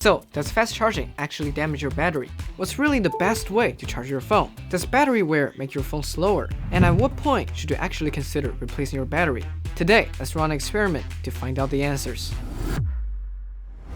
So, does fast charging actually damage your battery? What's really the best way to charge your phone? Does battery wear make your phone slower? And at what point should you actually consider replacing your battery? Today, let's run an experiment to find out the answers.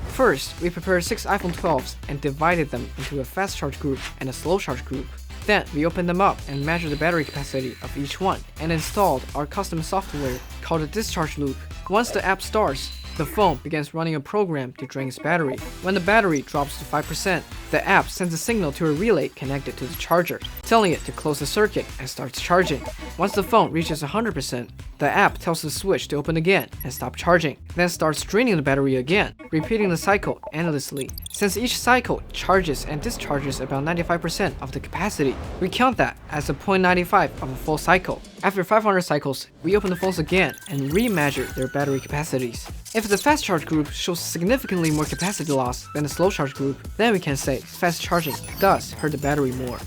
First, we prepared 6 iPhone 12s and divided them into a fast charge group and a slow charge group. Then, we opened them up and measured the battery capacity of each one and installed our custom software called a discharge loop. Once the app starts, the phone begins running a program to drain its battery. When the battery drops to 5%, the app sends a signal to a relay connected to the charger, telling it to close the circuit and starts charging. Once the phone reaches 100%, the app tells the switch to open again and stop charging, then starts draining the battery again, repeating the cycle endlessly. Since each cycle charges and discharges about 95% of the capacity, we count that as a 0.95 of a full cycle. After 500 cycles, we open the phones again and re-measure their battery capacities. If the fast charge group shows significantly more capacity loss than the slow charge group, then we can say fast charging does hurt the battery more.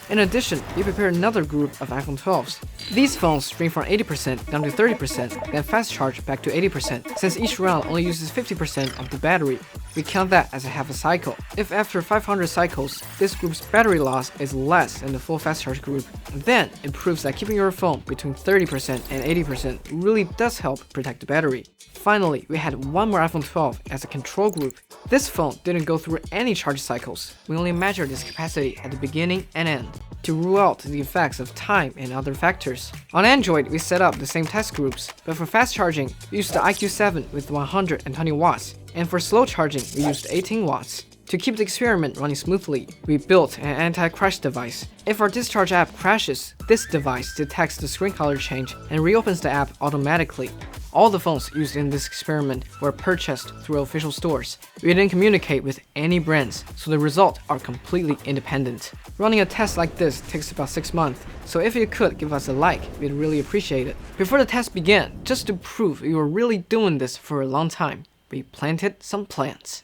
In addition, we prepared another group of iPhone 12s. These phones drain from 80% down to 30%, then fast charge back to 80%. Since each round only uses 50% of the battery, we count that as a half a cycle. If after 500 cycles, this group's battery loss is less than the full fast charge group, then it proves that keeping your phone between 30% and 80% really does help protect the battery. Finally, we had one more iPhone 12 as a control group. This phone didn't go through any charge cycles. We only measured its capacity at the beginning and end to rule out the effects of time and other factors. On Android, we set up the same test groups, but for fast charging, we used the iQ7 with 120 watts, and for slow charging, we used 18 watts. To keep the experiment running smoothly, we built an anti-crash device. If our discharge app crashes, this device detects the screen color change and reopens the app automatically. All the phones used in this experiment were purchased through official stores. We didn't communicate with any brands, so the results are completely independent. Running a test like this takes about 6 months, so if you could give us a like, we'd really appreciate it. Before the test began, just to prove we were really doing this for a long time, we planted some plants.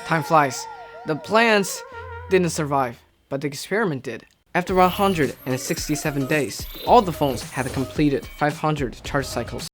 Time flies. The plants didn't survive, but the experiment did. After 167 days, all the phones had completed 500 charge cycles.